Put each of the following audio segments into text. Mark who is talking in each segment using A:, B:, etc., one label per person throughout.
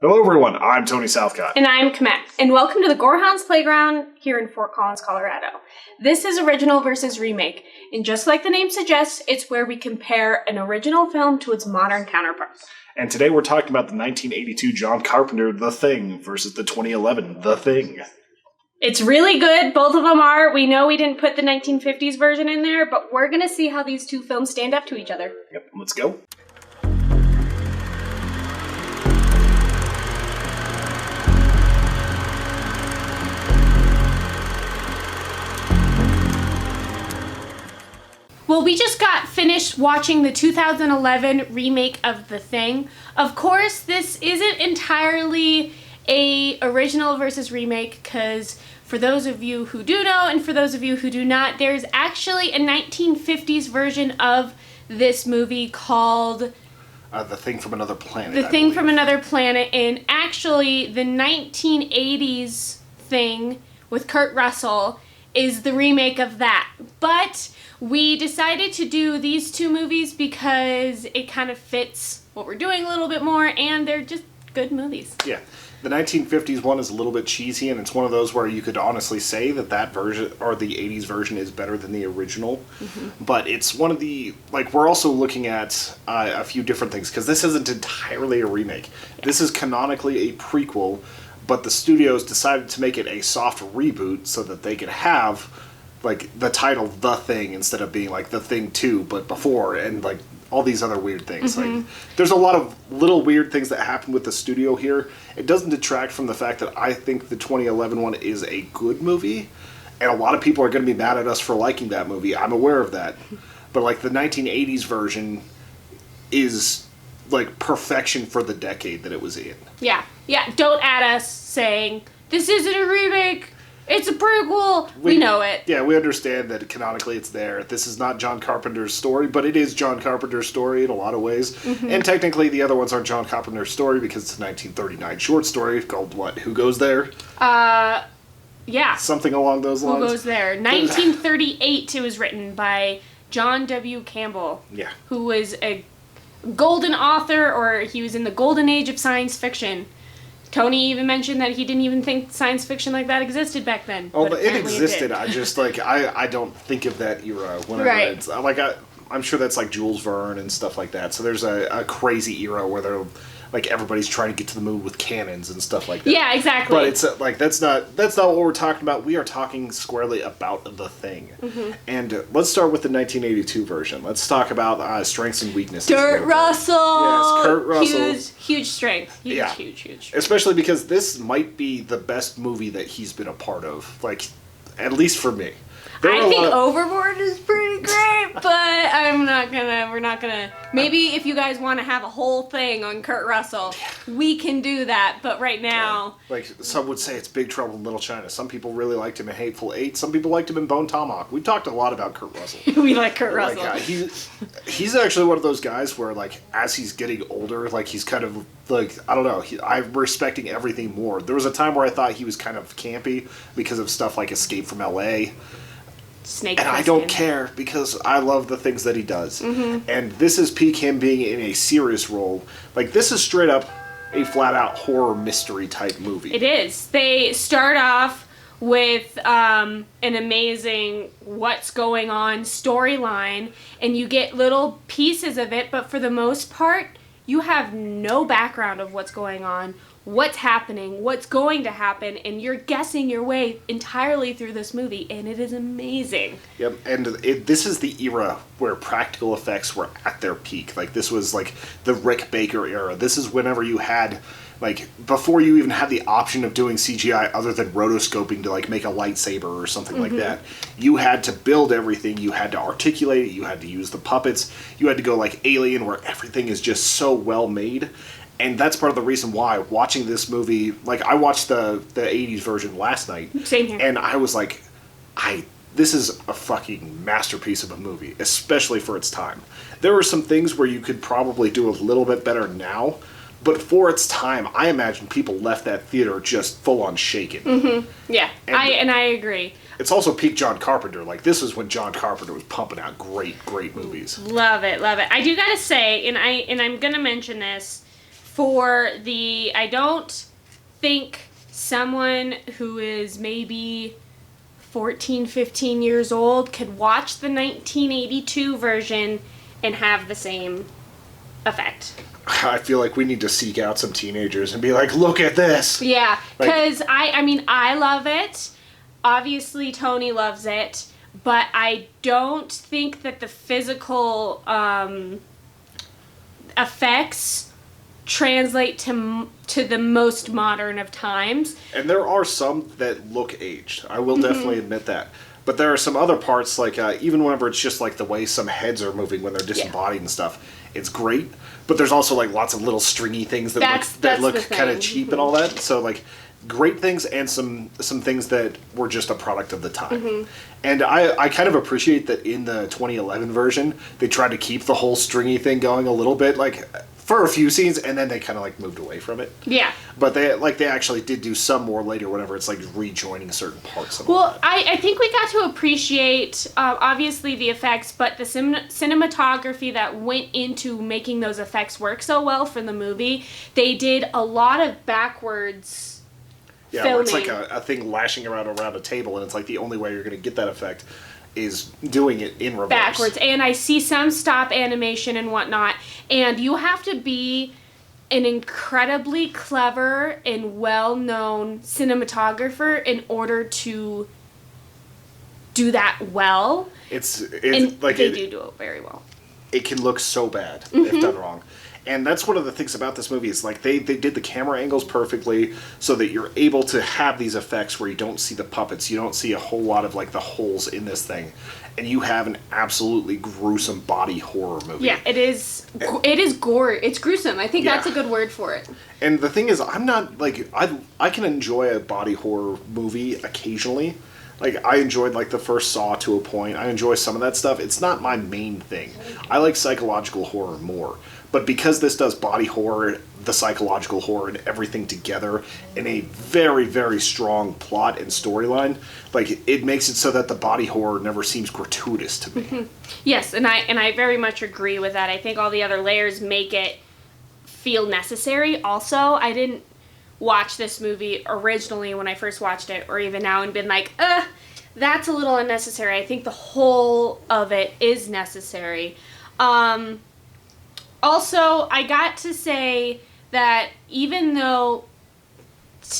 A: Hello everyone, I'm Tony Southcott.
B: And I'm Komette, and welcome to the Gorehounds Playground here in Fort Collins, Colorado. This is original versus remake, and just like the name suggests, it's where we compare an original film to its modern counterpart.
A: And today we're talking about the 1982 John Carpenter The Thing versus the 2011 The Thing.
B: It's really good, both of them are. We know we didn't put the 1950s version in there, but we're gonna see how these two films stand up to each other.
A: Yep, let's go.
B: Well, we just got finished watching the 2011 remake of The Thing. Of course, this isn't entirely a original versus remake, because for those of you who do know and for those of you who do not, there's actually a 1950s version of this movie called
A: The Thing from Another Planet.
B: The Thing from Another Planet, and actually the 1980s Thing with Kurt Russell is the remake of that. But we decided to do these two movies because it kind of fits what we're doing a little bit more, and they're just good movies.
A: Yeah. The 1950s one is a little bit cheesy, and it's one of those where you could honestly say that version, or the 80s version, is better than the original. Mm-hmm. But it's one of the, we're also looking at a few different things, because this isn't entirely a remake. Yeah. This is canonically a prequel, but the studios decided to make it a soft reboot so that they could have the title The Thing instead of being The Thing 2 but before, and all these other weird things. Mm-hmm. There's a lot of little weird things that happen with the studio here. It doesn't detract from the fact that I think the 2011 one is a good movie, and a lot of people are going to be mad at us for liking that movie. I'm aware of that. But the 1980s version is perfection for the decade that it was in.
B: Yeah. Don't add us saying this isn't a remake, it's a prequel. We know it.
A: Yeah, we understand that canonically it's there. This is not John Carpenter's story, but it is John Carpenter's story in a lot of ways. Mm-hmm. And technically the other ones aren't John Carpenter's story because it's a 1939 short story called what? Who Goes There?
B: Yeah.
A: Something along those lines.
B: Who Goes There? 1938 it was written by John W. Campbell.
A: Yeah.
B: Who was a golden author, or he was in the golden age of science fiction. Tony even mentioned that he didn't even think science fiction like that existed back then.
A: Oh, but it existed. I just, I don't think of that era whenever it's... I'm sure that's Jules Verne and stuff like that. So there's a crazy era where they're... everybody's trying to get to the moon with cannons and stuff like that.
B: Yeah, exactly.
A: But it's that's not what we're talking about. We are talking squarely about The Thing. Mm-hmm. And let's start with the 1982 version. Let's talk about strengths and weaknesses.
B: Kurt Russell!
A: Yes, Kurt Russell.
B: Huge strength. Huge.
A: Especially because this might be the best movie that he's been a part of. At least for me.
B: I think Overboard is pretty great, but we're not gonna, maybe if you guys want to have a whole thing on Kurt Russell, we can do that, but right now...
A: some would say it's Big Trouble in Little China. Some people really liked him in Hateful Eight. Some people liked him in Bone Tomahawk. We talked a lot about Kurt Russell.
B: We like Kurt Russell.
A: He's actually one of those guys where, as he's getting older, he's kind of, I don't know, I'm respecting everything more. There was a time where I thought he was kind of campy because of stuff like Escape from L.A.,
B: Snake
A: and I don't care because I love the things that he does. Mm-hmm. And this is peak him being in a serious role. This is straight up a flat out horror mystery type movie.
B: It is. They start off with an amazing what's going on storyline, and you get little pieces of it, but for the most part, you have no background of what's going on, what's happening, what's going to happen, and you're guessing your way entirely through this movie, and it is amazing.
A: Yep, and this is the era where practical effects were at their peak. This was the Rick Baker era. This is whenever you had, before you even had the option of doing CGI other than rotoscoping to make a lightsaber or something like that. You had to build everything, you had to articulate it, you had to use the puppets, you had to go Alien where everything is just so well made. And that's part of the reason why watching this movie, I watched the 80s version last night.
B: Same here.
A: And I was this is a fucking masterpiece of a movie, especially for its time. There were some things where you could probably do a little bit better now, but for its time, I imagine people left that theater just full on shaken.
B: Mm-hmm. Yeah, and I agree.
A: It's also peak John Carpenter. This is when John Carpenter was pumping out great movies.
B: Love it. I do gotta say, and I'm gonna mention this, I don't think someone who is maybe 14, 15 years old could watch the 1982 version and have the same effect.
A: I feel like we need to seek out some teenagers and be like, look at this.
B: Yeah, because I love it. Obviously, Tony loves it, but I don't think that the physical effects translate to the most modern of times.
A: And there are some that look aged. I will definitely admit that. But there are some other parts, like even whenever it's just like the way some heads are moving when they're disembodied and stuff, it's great. But there's also like lots of little stringy things that look kind of cheap and all that. So like great things and some things that were just a product of the time. And I kind of appreciate that in the 2011 version they tried to keep the whole stringy thing going a little bit, like for a few scenes, and then they kind of like moved away from it.
B: Yeah.
A: But they actually did do some more later whenever it's like rejoining certain parts of it.
B: Well, I think we got to appreciate obviously the effects, but the cinematography that went into making those effects work so well for the movie. They did a lot of backwards filming.
A: Where it's like a thing lashing around a table, and it's like the only way you're going to get that effect is doing it in reverse.
B: Backwards. And I see some stop animation and whatnot, and you have to be an incredibly clever and well-known cinematographer in order to do that well.
A: It's
B: and
A: like
B: they do it very well.
A: It can look so bad if done wrong. And that's one of the things about this movie is like they did the camera angles perfectly so that you're able to have these effects where you don't see the puppets, you don't see a whole lot of like the holes in this thing, and you have an absolutely gruesome body horror movie.
B: Yeah, it is gore. It's gruesome. I think that's a good word for it.
A: And the thing is, I'm not like I can enjoy a body horror movie occasionally. Like, I enjoyed, like, the first Saw to a point. I enjoy some of that stuff. It's not my main thing. I like psychological horror more. But because this does body horror, the psychological horror, and everything together in a very, very strong plot and storyline, like, it makes it so that the body horror never seems gratuitous to me.
B: Yes, and I very much agree with that. I think all the other layers make it feel necessary. Also, I didn't watch this movie originally when I first watched it, or even now, and been like, that's a little unnecessary. I think the whole of it is necessary. Also, I got to say that even though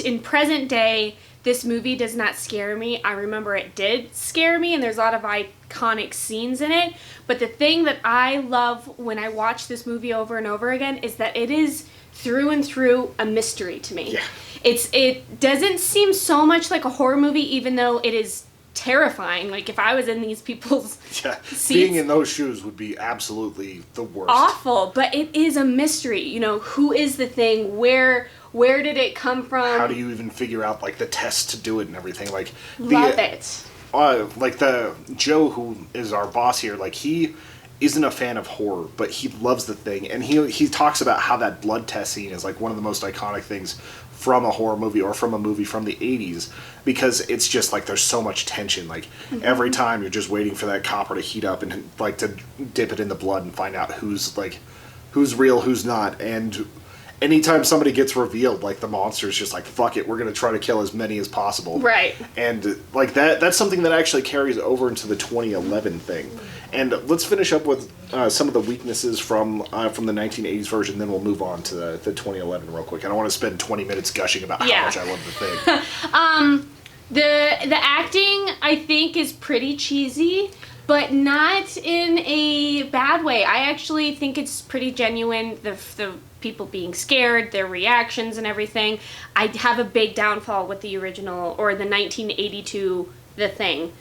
B: in present day this movie does not scare me, I remember it did scare me, and there's a lot of iconic scenes in it. But the thing that I love when I watch this movie over and over again is that it is through and through a mystery to me.
A: Yeah.
B: It doesn't seem so much like a horror movie, even though it is terrifying. Like, if I was in these people's seats,
A: being in those shoes would be absolutely the worst.
B: Awful, but it is a mystery. You know, who is the thing? Where did it come from?
A: How do you even figure out, like, the tests to do it and everything? Like,
B: love it.
A: Like, the Joe, who is our boss here, like, he isn't a fan of horror, but he loves the thing, and he talks about how that blood test scene is like one of the most iconic things from a horror movie or from a movie from the 80s, because it's just like there's so much tension. Like every time you're just waiting for that copper to heat up and like to dip it in the blood and find out who's real, who's not. And anytime somebody gets revealed, like, the monster's just like, fuck it, we're going to try to kill as many as possible.
B: Right.
A: And, like, that's something that actually carries over into the 2011 thing. And let's finish up with some of the weaknesses from the 1980s version, then we'll move on to the 2011 real quick. I don't want to spend 20 minutes gushing about how much I love the thing.
B: The acting, I think, is pretty cheesy, but not in a bad way. I actually think it's pretty genuine, the people being scared, their reactions and everything. I have a big downfall with the original, or the 1982 The Thing.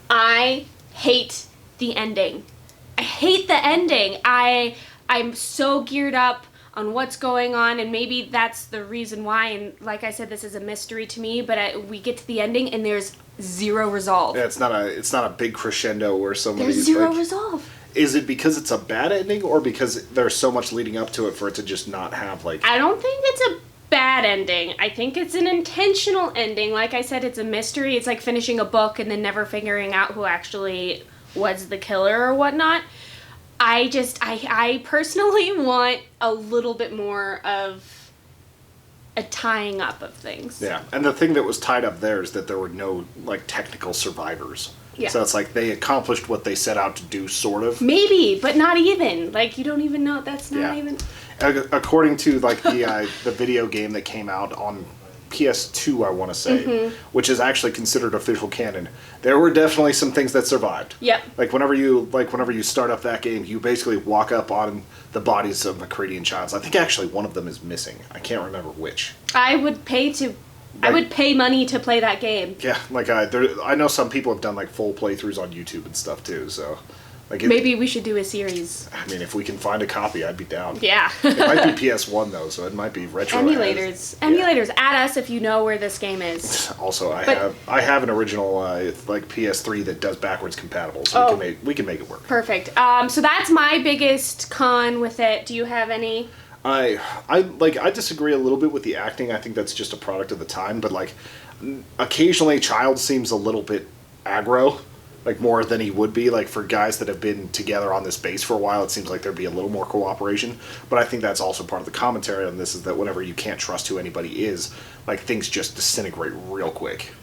B: I hate the ending. I hate the ending. I'm so geared up on what's going on, and maybe that's the reason why, and like I said, this is a mystery to me, but we get to the ending and there's zero resolve.
A: Yeah, it's not a big crescendo where somebody's
B: there's zero resolve.
A: Is it because it's a bad ending, or because there's so much leading up to it for it to just not have, like...
B: I don't think it's a bad ending. I think it's an intentional ending. Like I said, it's a mystery. It's like finishing a book and then never figuring out who actually was the killer or whatnot. I personally want a little bit more of a tying up of things.
A: Yeah, and the thing that was tied up there is that there were no, like, technical survivors.
B: Yeah.
A: So it's like they accomplished what they set out to do, sort of.
B: Maybe, but not even. Like, you don't even know. That's not even...
A: According to, like, the video game that came out on PS2, I want to say, which is actually considered official canon, there were definitely some things that survived.
B: Yep.
A: Like, whenever you start up that game, you basically walk up on the bodies of McCready and Childs. I think actually one of them is missing. I can't remember which.
B: I would pay money to play that game.
A: Yeah, like I know some people have done like full playthroughs on YouTube and stuff too. So, like
B: maybe we should do a series.
A: I mean, if we can find a copy, I'd be down.
B: Yeah.
A: It might be PS1 though, so it might be retro.
B: Emulators. Add us if you know where this game is.
A: Also, I have an original like PS3 that does backwards compatible, so we can make it work.
B: Perfect. So that's my biggest con with it. Do you have any?
A: I disagree a little bit with the acting. I think that's just a product of the time, but like occasionally Child seems a little bit aggro, like more than he would be. Like for guys that have been together on this base for a while, it seems like there'd be a little more cooperation. But I think that's also part of the commentary on this, is that whenever you can't trust who anybody is, like things just disintegrate real quick.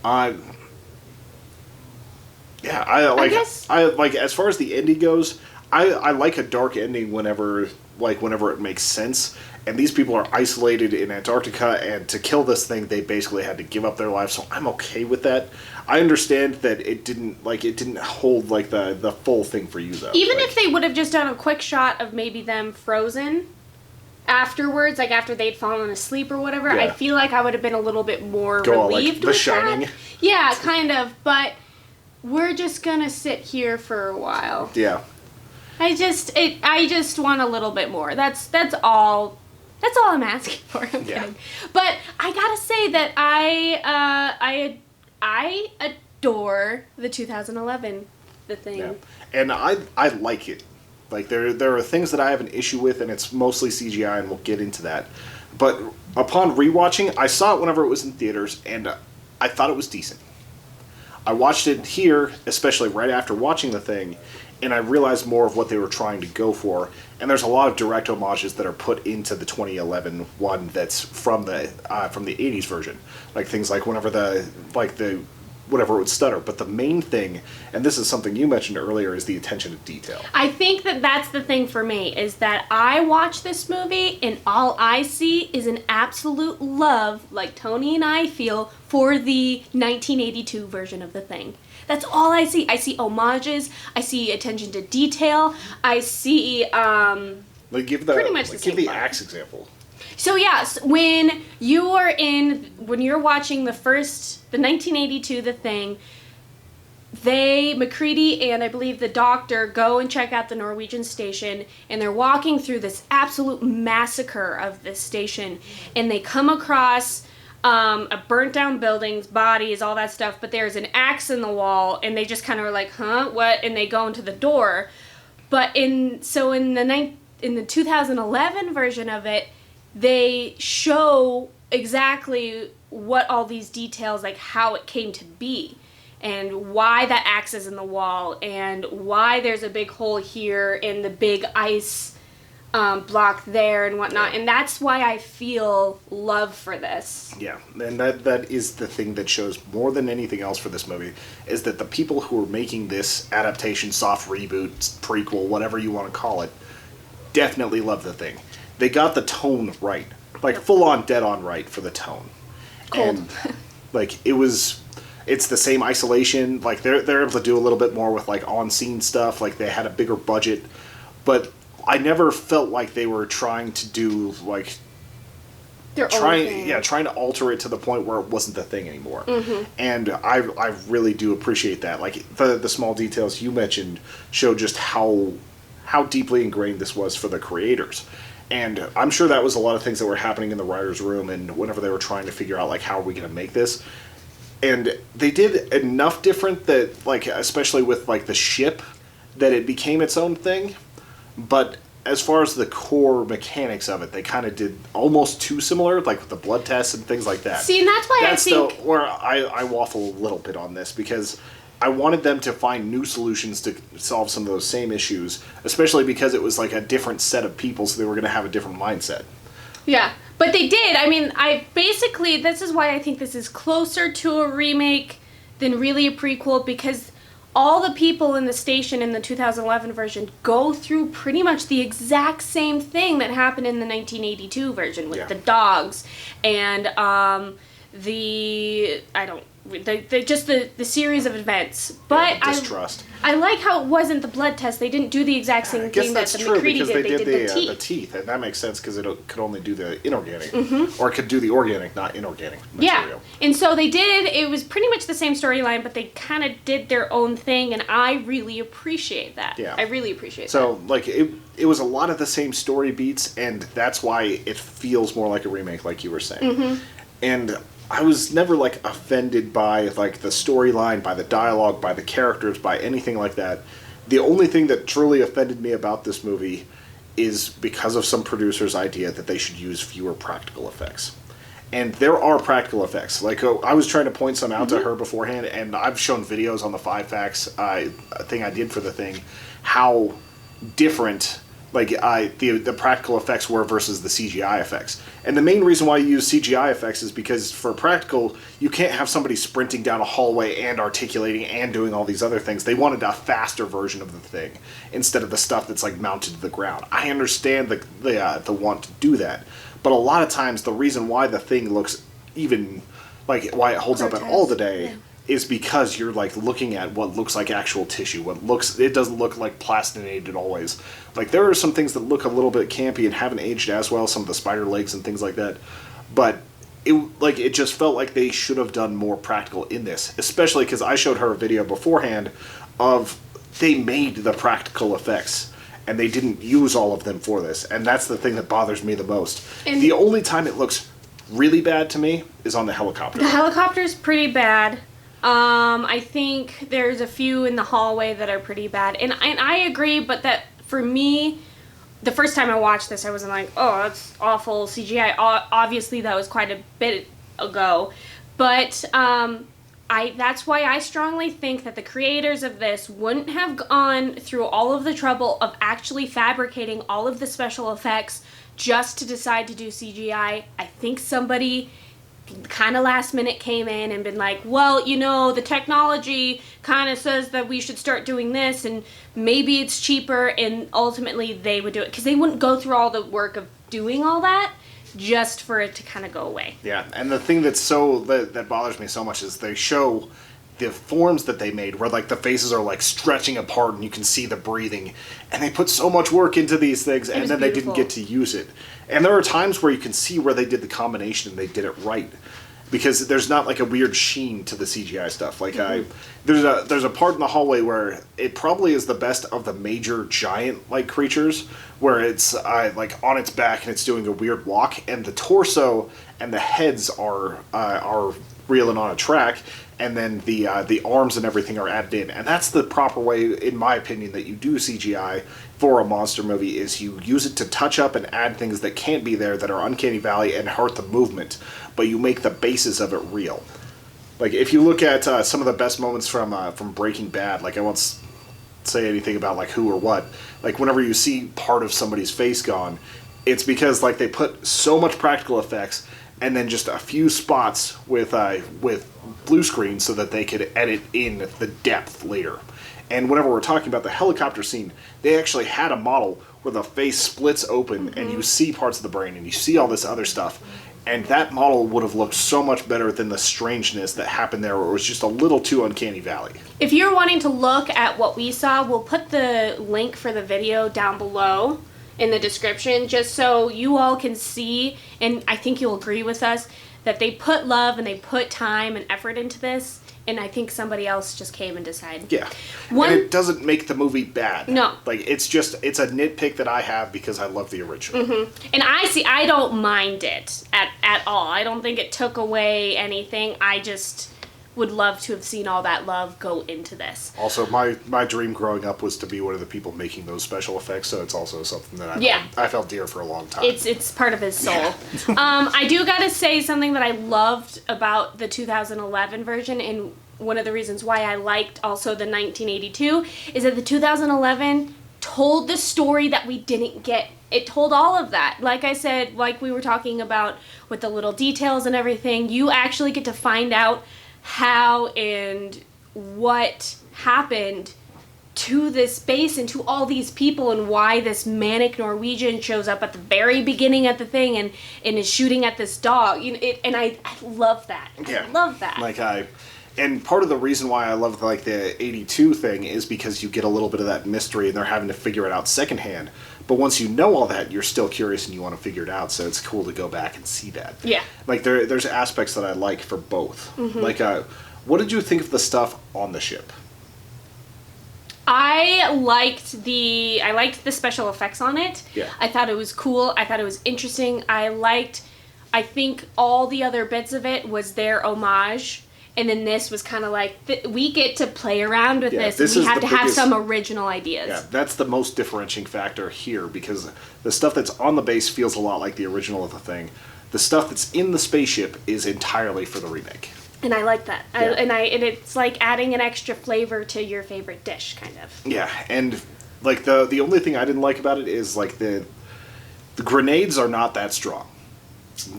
A: I like as far as the ending goes, I like a dark ending whenever it makes sense. And these people are isolated in Antarctica, and to kill this thing, they basically had to give up their lives. So I'm okay with that. I understand that it didn't hold like the full thing for you though.
B: Even if they would have just done a quick shot of maybe them frozen afterwards, like after they'd fallen asleep or whatever, I feel like I would have been a little bit more relieved with
A: Shining.
B: that. Yeah, kind of. But we're just gonna sit here for a while.
A: Yeah.
B: I just want a little bit more. That's all. That's all I'm asking for. I'm kidding. But I gotta say that I adore the 2011 The Thing.
A: Yeah. And I like it. Like there are things that I have an issue with, and it's mostly CGI, and we'll get into that. But upon rewatching, I saw it whenever it was in theaters, and I thought it was decent. I watched it here, especially right after watching The Thing, and I realized more of what they were trying to go for. And there's a lot of direct homages that are put into the 2011 one that's from the 80s version, like things like whatever it would stutter. But the main thing, and this is something you mentioned earlier, is the attention to detail.
B: I think that that's the thing for me, is that I watch this movie and all I see is an absolute love, like Tony and I feel, for the 1982 version of The Thing. That's all I see. I see homages. I see attention to detail. I see pretty much
A: the axe example.
B: So yes, when you're watching the 1982 The Thing, McCready and I believe the doctor go and check out the Norwegian station, and they're walking through this absolute massacre of this station, and they come across a burnt down buildings, bodies, all that stuff, but there's an axe in the wall, and they just kind of are like, huh, what? And they go into the door. But in the 2011 version of it, they show exactly what all these details, like how it came to be, and why that axe is in the wall, and why there's a big hole here, and the big ice block there and whatnot, and that's why I feel love for this.
A: Yeah, and that is the thing that shows more than anything else for this movie, is that the people who are making this adaptation, soft reboot, prequel, whatever you want to call it, definitely love The Thing. They got the tone right, like full on, dead on right for the tone.
B: Cold.
A: And like it's the same isolation. Like they're able to do a little bit more with like on scene stuff. Like they had a bigger budget, but I never felt like they were trying to do like trying to alter it to the point where it wasn't The Thing anymore. Mm-hmm. And I really do appreciate that. Like the small details you mentioned show just how deeply ingrained this was for the creators. And I'm sure that was a lot of things that were happening in the writer's room, and whenever they were trying to figure out like how are we going to make this. And they did enough different that, like, especially with like the ship, that it became its own thing. But as far as the core mechanics of it, they kind of did almost too similar, like with the blood tests and things like that.
B: See, and that's why I think...
A: where I waffle a little bit on this, because I wanted them to find new solutions to solve some of those same issues, especially because it was like a different set of people, so they were going to have a different mindset.
B: Yeah, but they did. I mean, this is why I think this is closer to a remake than really a prequel, because all the people in the station in the 2011 version go through pretty much the exact same thing that happened in the 1982 version with the dogs and the series of events. But
A: the distrust.
B: I like how it wasn't the blood test. They didn't do the exact same thing that the McCready did.
A: They did
B: the
A: teeth, and that makes sense because it could only do the inorganic, or it could do the organic, not inorganic material.
B: Yeah, and so they did. It was pretty much the same storyline, but they kind of did their own thing, and I really appreciate that.
A: Yeah,
B: I really appreciate that.
A: So, like, it was a lot of the same story beats, and that's why it feels more like a remake, like you were saying. And I was never, like, offended by, like, the storyline, by the dialogue, by the characters, by anything like that. The only thing that truly offended me about this movie is because of some producer's idea that they should use fewer practical effects. And there are practical effects. Like, I was trying to point some out to her beforehand, and I've shown videos on the 5 Facts thing I did for the thing, how different... like the practical effects were versus the CGI effects. And the main reason why you use CGI effects is because for practical, you can't have somebody sprinting down a hallway and articulating and doing all these other things. They wanted a faster version of the thing instead of the stuff that's like mounted to the ground. I understand the want to do that, but a lot of times the reason why the thing looks even, like why it holds up at all today is because you're like looking at what looks like actual tissue. It doesn't look like plastinated always. Like there are some things that look a little bit campy and haven't aged as well, some of the spider legs and things like that. But it just felt like they should have done more practical in this, especially because I showed her a video beforehand of they made the practical effects and they didn't use all of them for this, and that's the thing that bothers me the most. And the only time it looks really bad to me is on the helicopter.
B: The helicopter's pretty bad. I think there's a few in the hallway that are pretty bad. And I agree, but that, for me, the first time I watched this, I wasn't like, oh, that's awful CGI. Obviously, that was quite a bit ago. But that's why I strongly think that the creators of this wouldn't have gone through all of the trouble of actually fabricating all of the special effects just to decide to do CGI. I think somebody... kind of last minute came in and been like, well, the technology kind of says that we should start doing this and maybe it's cheaper, and ultimately they would do it because they wouldn't go through all the work of doing all that just for it to kind of go away.
A: Yeah, and the thing that bothers me so much is they show the forms that they made where like the faces are like stretching apart and you can see the breathing, and they put so much work into these things and then they didn't get to use it. And there are times where you can see where they did the combination and they did it right, because there's not like a weird sheen to the CGI stuff. Like there's a part in the hallway where it probably is the best of the major giant like creatures, where it's like on its back and it's doing a weird walk, and the torso and the heads are reeling on a track, and then the arms and everything are added in. And that's the proper way, in my opinion, that you do CGI for a monster movie, is you use it to touch up and add things that can't be there, that are uncanny valley and hurt the movement, but you make the basis of it real. Like, if you look at some of the best moments from Breaking Bad, like, I won't say anything about, like, who or what, like, whenever you see part of somebody's face gone, it's because, like, they put so much practical effects and then just a few spots with blue screen so that they could edit in the depth later. And whenever we're talking about the helicopter scene, they actually had a model where the face splits open and you see parts of the brain and you see all this other stuff. And that model would have looked so much better than the strangeness that happened there, where it was just a little too uncanny valley.
B: If you're wanting to look at what we saw, we'll put the link for the video down below in the description, just so you all can see, and I think you'll agree with us, that they put love and they put time and effort into this, and I think somebody else just came and decided.
A: Yeah. And it doesn't make the movie bad.
B: No.
A: Like, it's a nitpick that I have because I love the original.
B: And I don't mind it at all. I don't think it took away anything. I just would love to have seen all that love go into this.
A: Also, my dream growing up was to be one of the people making those special effects, so it's also something that I felt dear for a long time.
B: It's part of his soul. Yeah. I do gotta say something that I loved about the 2011 version, and one of the reasons why I liked also the 1982 is that the 2011 told the story that we didn't get. It told all of that. Like I said, like we were talking about with the little details and everything, you actually get to find out how and what happened to this base and to all these people and why this manic Norwegian shows up at the very beginning of the thing and is shooting at this dog. You know, and I love that.
A: Yeah.
B: I love that.
A: And part of the reason why I love like the 82 thing is because you get a little bit of that mystery and they're having to figure it out secondhand. But once you know all that, you're still curious and you want to figure it out. So it's cool to go back and see that.
B: Yeah.
A: Like there's aspects that I like for both. Mm-hmm. Like what did you think of the stuff on the ship?
B: I liked the special effects on it.
A: Yeah.
B: I thought it was cool. I thought it was interesting. I think all the other bits of it was their homage. And then this was kind of like, we get to play around with this. We have to have some original ideas.
A: Yeah, that's the most differentiating factor here, because the stuff that's on the base feels a lot like the original of the thing. The stuff that's in the spaceship is entirely for the remake.
B: And I like that.
A: Yeah.
B: And it's like adding an extra flavor to your favorite dish, kind of.
A: Yeah, and like the only thing I didn't like about it is like the grenades are not that strong.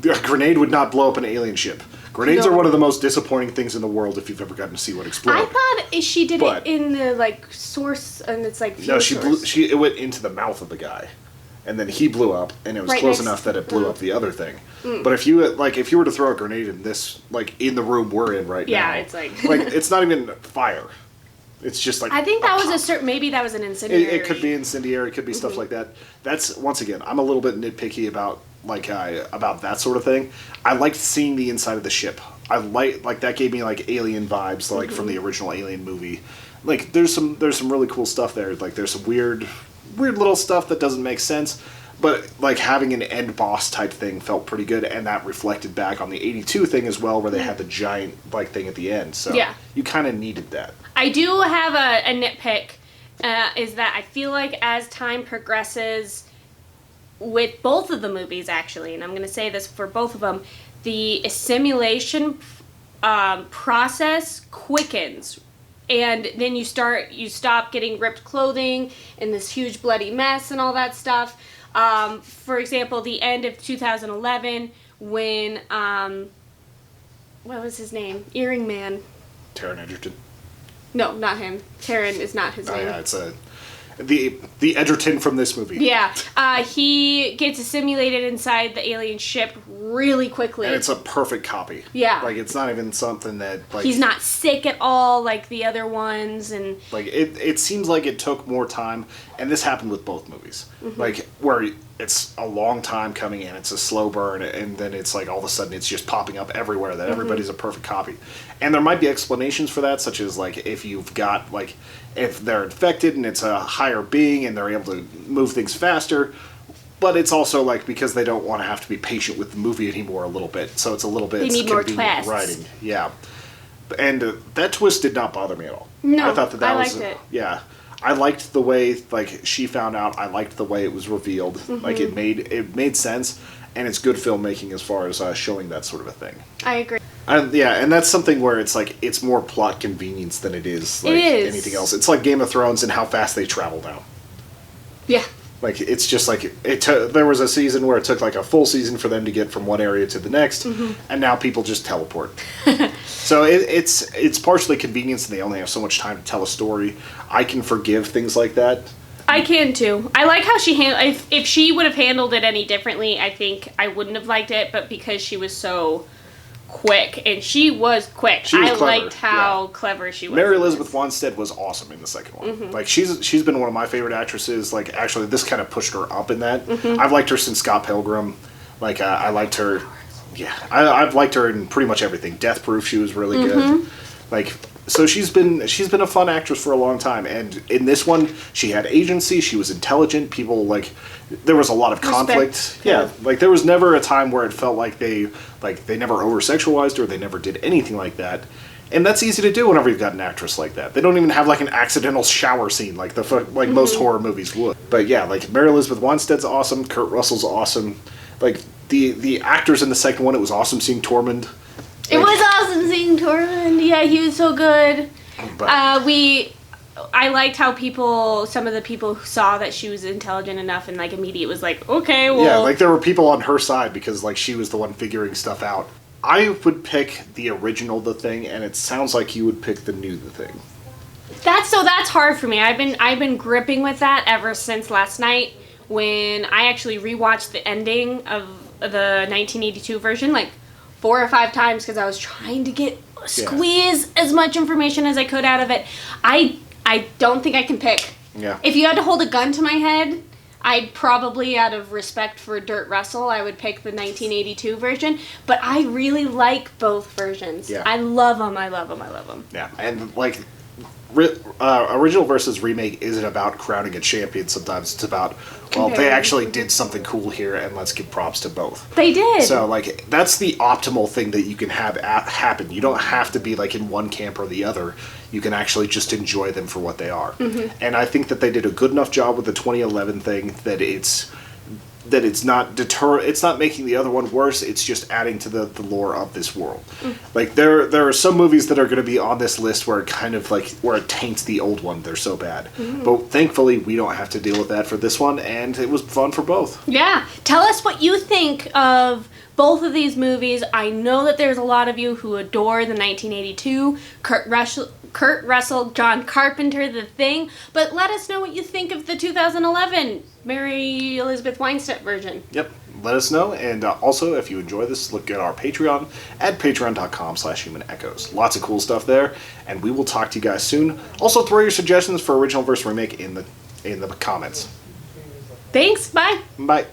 A: A grenade would not blow up an alien ship. Grenades are one of the most disappointing things in the world if you've ever gotten to see what exploded.
B: I thought she did it in the like source, and it's like
A: no, it went into the mouth of the guy, and then he blew up, and it was close enough that it blew up the other thing. Mm. But if you were to throw a grenade in this, like in the room we're in right now,
B: yeah, it's like
A: it's not even fire. It's just like
B: I think that was maybe that was an incendiary.
A: It could be incendiary. It could be stuff like that. That's once again, I'm a little bit nitpicky about that sort of thing. I liked seeing the inside of the ship. I like that gave me like alien vibes, like from the original Alien movie. Like there's some really cool stuff there. Like there's some weird little stuff that doesn't make sense, but like having an end boss type thing felt pretty good, and that reflected back on the 82 thing as well, where they had the giant like thing at the end. So yeah, you kind of needed that.
B: I do have a nitpick, is that I feel like as time progresses with both of the movies, actually, and I'm going to say this for both of them, the assimilation process quickens, and then you stop getting ripped clothing and this huge bloody mess and all that stuff. For example, the end of 2011 when what was his name? Earring Man.
A: Taron Egerton.
B: No, not him. Taron is not his name.
A: Yeah, it's the Egerton from this movie.
B: Yeah, he gets assimilated inside the alien ship really quickly.
A: And it's a perfect copy.
B: Yeah.
A: Like, it's not even something that, like...
B: He's not sick at all like the other ones, and...
A: Like, it seems like it took more time, and this happened with both movies. Mm-hmm. Like, where it's a long time coming in, it's a slow burn, and then it's like all of a sudden it's just popping up everywhere that everybody's a perfect copy. And there might be explanations for that, such as, like, if you've got, like... If they're infected and it's a higher being and they're able to move things faster, but it's also like because they don't want to have to be patient with the movie anymore a little bit, so it's a little bit
B: they need more
A: convenient writing. Yeah, and that twist did not bother me at all.
B: No,
A: I thought that was
B: liked it.
A: Yeah, I liked the way like she found out. I liked the way it was revealed. Mm-hmm. Like it made sense, and it's good filmmaking as far as showing that sort of a thing.
B: I agree.
A: And that's something where it's like it's more plot convenience than it is like anything else. It's like Game of Thrones and how fast they travel now.
B: Yeah.
A: Like it's just like there was a season where it took like a full season for them to get from one area to the next, and now people just teleport. So it's partially convenience, and they only have so much time to tell a story. I can forgive things like that.
B: I can too. I like how she handled. If she would have handled it any differently, I think I wouldn't have liked it. But because she was so quick, and she was quick. I liked how clever she was.
A: Mary Elizabeth Winstead was awesome in the second one. Mm-hmm. Like she's been one of my favorite actresses. Like actually, this kind of pushed her up in that. Mm-hmm. I've liked her since Scott Pilgrim. Like I liked her. Yeah, I've liked her in pretty much everything. Death Proof, she was really good. Like. So she's been a fun actress for a long time, and in this one she had agency. She was intelligent. People there was a lot of conflict. Yeah, like there was never a time where it felt like they never over sexualized her. They never did anything like that, and that's easy to do whenever you've got an actress like that. They don't even have like an accidental shower scene like most horror movies would. But yeah, like Mary Elizabeth Winstead's awesome. Kurt Russell's awesome. Like the actors in the second one, it was awesome seeing Tormund.
B: It was awesome seeing Tormund. Yeah, he was so good.
A: But,
B: I liked how some of the people saw that she was intelligent enough and like immediately was like, okay, well.
A: Yeah, like there were people on her side because like she was the one figuring stuff out. I would pick the original The Thing, and it sounds like you would pick the new The Thing.
B: That's hard for me. I've been gripping with that ever since last night when I actually rewatched the ending of the 1982 version like 4 or 5 times because I was trying to squeeze as much information as I could out of it. I don't think I can pick.
A: Yeah.
B: If you had to hold a gun to my head, I'd probably, out of respect for Dirt Russell, I would pick the 1982 version. But I really like both versions.
A: Yeah.
B: I love them. I love them. I love them.
A: Yeah, and like original versus remake isn't about crowning a champion. Sometimes it's about, well, they actually did something cool here, and let's give props to both.
B: They did.
A: So like that's the optimal thing that you can have happen. You don't have to be like in one camp or the other. You can actually just enjoy them for what they are. Mm-hmm. And I think that they did a good enough job with the 2011 thing that it's not making the other one worse. It's just adding to the lore of this world. Like there are some movies that are going to be on this list where it kind of like where it taints the old one. They're so bad. But thankfully we don't have to deal with that for this one, and it was fun for both.
B: Yeah. Tell us what you think of both of these movies. I know that there's a lot of you who adore the 1982 Kurt Russell, John Carpenter, The Thing, but let us know what you think of the 2011 Mary Elizabeth Winstead version.
A: Yep, let us know, and also if you enjoy this, look at our Patreon at patreon.com/humanechoes. Lots of cool stuff there, and we will talk to you guys soon. Also, throw your suggestions for original versus remake in the comments.
B: Thanks, bye.
A: Bye.